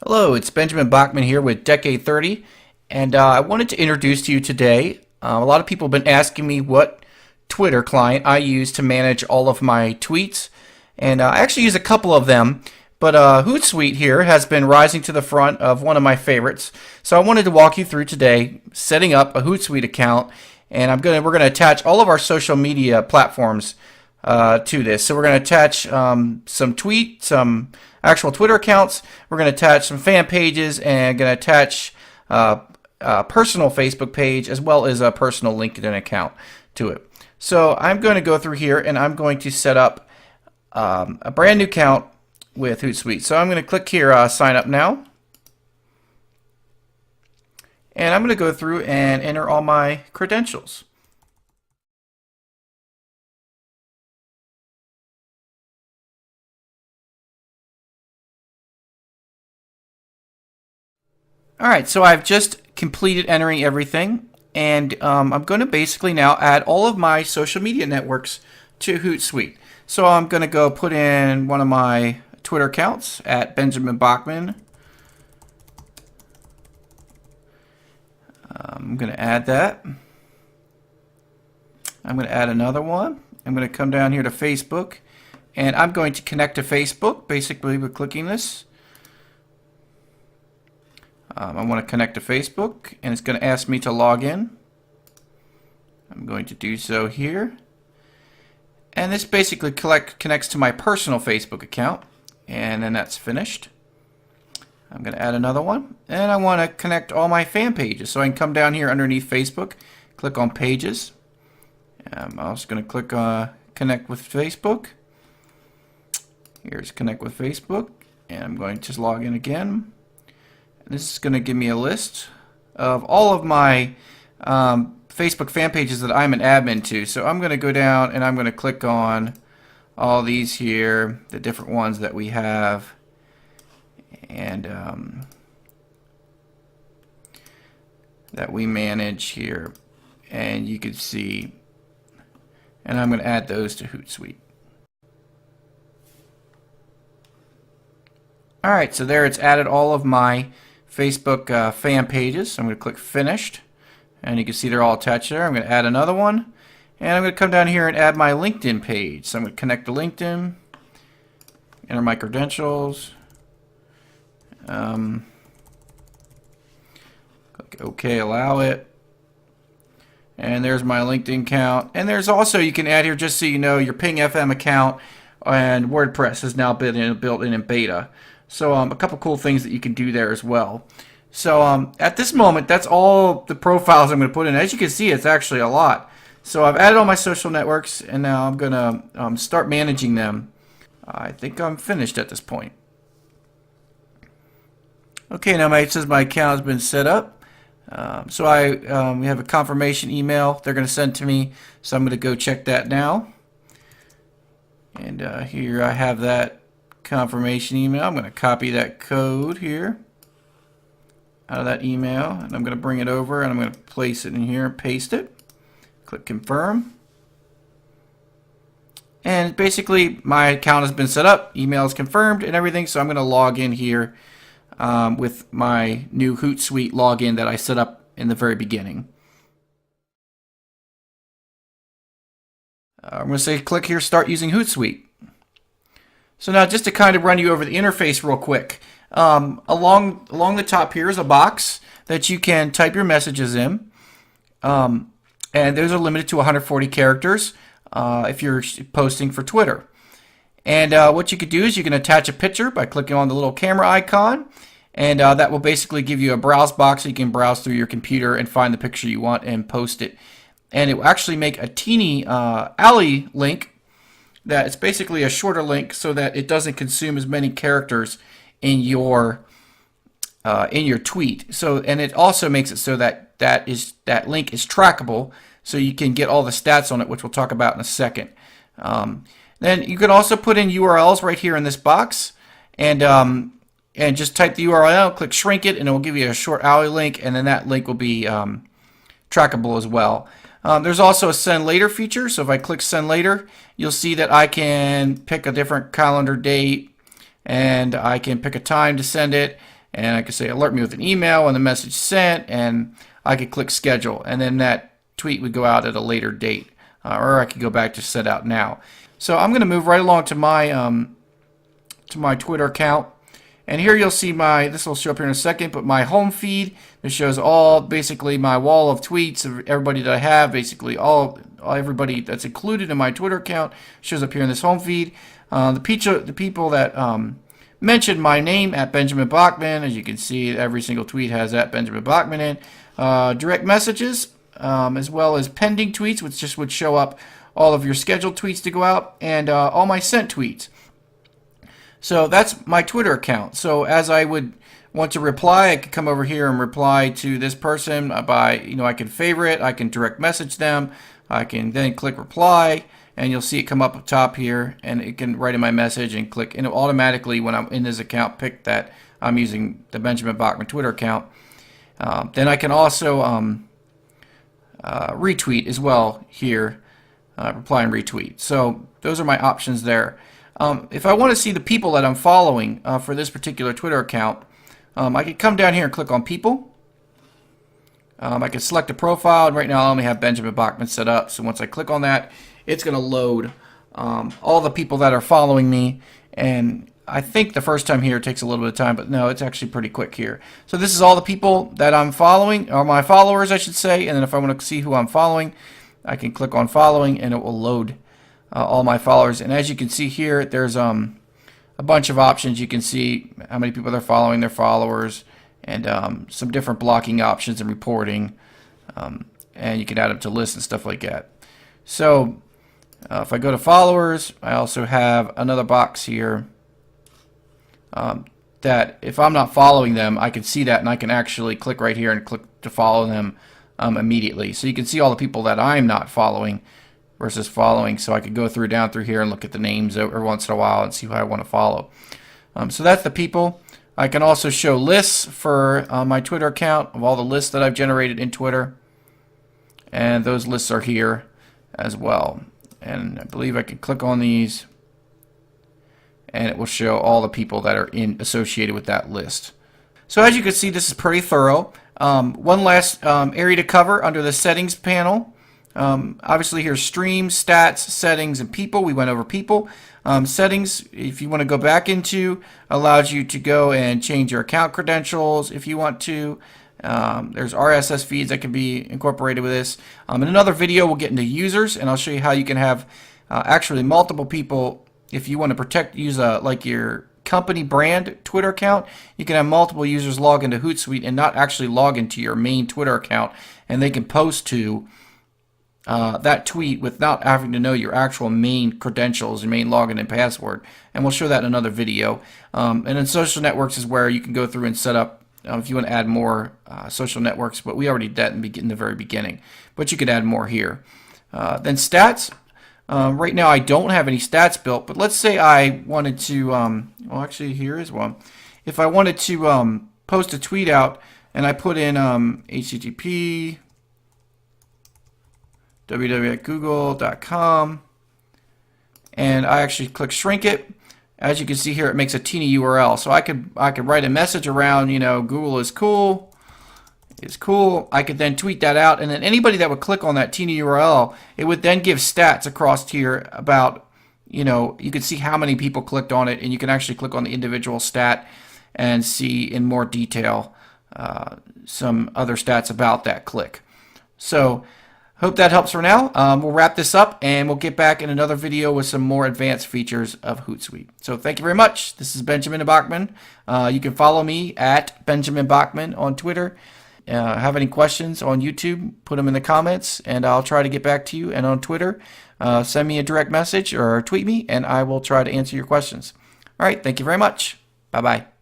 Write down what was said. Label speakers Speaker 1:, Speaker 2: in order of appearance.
Speaker 1: Hello, it's Benjamin Bachman here with Decade 30, and I wanted to introduce to you today. A lot of people have been asking me what Twitter client I use to manage all of my tweets, and I actually use a couple of them, but HootSuite here has been rising to the front of one of my favorites. So I wanted to walk you through today setting up a HootSuite account, and we're gonna attach all of our social media platforms to this. So we're going to attach some tweets, some actual Twitter accounts. We're going to attach some fan pages and going to attach a personal Facebook page as well as a personal LinkedIn account to it. So I'm going to go through here and I'm going to set up a brand new account with HootSuite. So I'm going to click here, sign up now. And I'm going to go through and enter all my credentials. Alright, so I've just completed entering everything, and I'm going to basically now add all of my social media networks to HootSuite. So I'm going to go put in one of my Twitter accounts at Benjamin Bachman. I'm going to add that. I'm going to add another one. I'm going to come down here to Facebook, and I'm going to connect to Facebook basically by clicking this. I want to connect to Facebook, and it's going to ask me to log in. I'm going to do so here. And this basically connects to my personal Facebook account, and then that's finished. I'm going to add another one, and I want to connect all my fan pages. So I can come down here underneath Facebook, click on Pages. I'm also going to click on Connect with Facebook. Here's Connect with Facebook, and I'm going to log in again. This is going to give me a list of all of my Facebook fan pages that I'm an admin to. So I'm going to go down and I'm going to click on all these here, the different ones that we have. And that we manage here. And you can see, and I'm going to add those to HootSuite. Alright, so there it's added all of my Facebook fan pages. So I'm going to click Finished, and you can see they're all attached there. I'm going to add another one, and I'm going to come down here and add my LinkedIn page. So I'm going to connect to LinkedIn, enter my credentials, click OK, allow it, and there's my LinkedIn account. And there's also, you can add here, just so you know, your Ping FM account, and WordPress has now been built in beta. So a couple cool things that you can do there as well. So at this moment, that's all the profiles I'm going to put in. As you can see, it's actually a lot. So I've added all my social networks, and now I'm going to start managing them. I think I'm finished at this point. Okay, now it says my account has been set up. So we have a confirmation email they're going to send to me. So I'm going to go check that now. And here I have that confirmation email. I'm going to copy that code here out of that email, and I'm going to bring it over and I'm going to place it in here and paste it. Click confirm, and basically my account has been set up, email is confirmed and everything. So I'm going to log in here with my new HootSuite login that I set up in the very beginning. I'm going to say click here, start using HootSuite. So now just to kind of run you over the interface real quick, along the top here is a box that you can type your messages in, and those are limited to 140 characters if you're posting for Twitter. And what you could do is you can attach a picture by clicking on the little camera icon, and that will basically give you a browse box so you can browse through your computer and find the picture you want and post it. And it will actually make a teeny alley link that it's basically a shorter link so that it doesn't consume as many characters in your tweet. So, and it also makes it so that that link is trackable, so you can get all the stats on it, which we'll talk about in a second. Then you can also put in URLs right here in this box, and just type the URL, click shrink it, and it will give you a short alley link, and then that link will be trackable as well. There's also a send later feature, so if I click send later, you'll see that I can pick a different calendar date, and I can pick a time to send it, and I could say alert me with an email when the message sent, and I could click schedule, and then that tweet would go out at a later date, or I could go back to set out now. So I'm going to move right along to my Twitter account, and here you'll see this will show up here in a second, but my home feed, this shows basically my wall of tweets of everybody that I have, basically everybody that's included in my Twitter account shows up here in this home feed. The people that mentioned my name at Benjamin Bachman, as you can see, every single tweet has at Benjamin Bachman in. Direct messages, as well as pending tweets, which just would show up all of your scheduled tweets to go out, and all my sent tweets. So that's my Twitter account. So as I would want to reply, I could come over here and reply to this person by, I can favorite, I can direct message them, I can then click reply, and you'll see it come up top here, and it can write in my message and click, and it'll automatically, when I'm in this account, pick that I'm using the Benjamin Bachman Twitter account. Then I can also retweet as well here, reply and retweet. So those are my options there. If I want to see the people that I'm following for this particular Twitter account, I could come down here and click on people. I can select a profile, and right now I only have Benjamin Bachman set up, so once I click on that, it's going to load all the people that are following me, and I think the first time here takes a little bit of time, but no, it's actually pretty quick here. So this is all the people that I'm following, or my followers I should say, and then if I want to see who I'm following, I can click on following, and it will load all my followers. And as you can see here, there's a bunch of options. You can see how many people they're following, their followers, and some different blocking options and reporting, and you can add them to lists and stuff like that. So if I go to followers, I also have another box here that if I'm not following them, I can see that, and I can actually click right here and click to follow them immediately. So you can see all the people that I'm not following versus following, so I could go down through here and look at the names every once in a while and see who I want to follow. So that's the people. I can also show lists for my Twitter account of all the lists that I've generated in Twitter, and those lists are here as well. And I believe I can click on these, and it will show all the people that are associated with that list. So as you can see, this is pretty thorough. One last area to cover under the settings panel. Obviously here's streams, stats, settings, and people. We went over people. Settings, if you want to go back into, allows you to go and change your account credentials if you want to. There's RSS feeds that can be incorporated with this. In another video, we'll get into users, and I'll show you how you can have actually multiple people. If you want to use like your company brand Twitter account, you can have multiple users log into HootSuite and not actually log into your main Twitter account, and they can post to that tweet without having to know your actual main credentials, your main login and password. And we'll show that in another video. And then social networks is where you can go through and set up if you want to add more social networks, but we already did that in the very beginning. But you could add more here. Then stats. Right now I don't have any stats built, but let's say I wanted to, well actually here is one. If I wanted to post a tweet out and I put in http www.google.com, and I actually click shrink it. As you can see here, it makes a teeny URL. So I could write a message around, Google is cool. I could then tweet that out, and then anybody that would click on that teeny URL, it would then give stats across here about, you could see how many people clicked on it, and you can actually click on the individual stat and see in more detail some other stats about that click. So hope that helps for now. We'll wrap this up, and we'll get back in another video with some more advanced features of HootSuite. So thank you very much. This is Benjamin Bachman. You can follow me at Benjamin Bachman on Twitter. Have any questions on YouTube, put them in the comments, and I'll try to get back to you. And on Twitter, send me a direct message or tweet me, and I will try to answer your questions. All right, thank you very much. Bye-bye.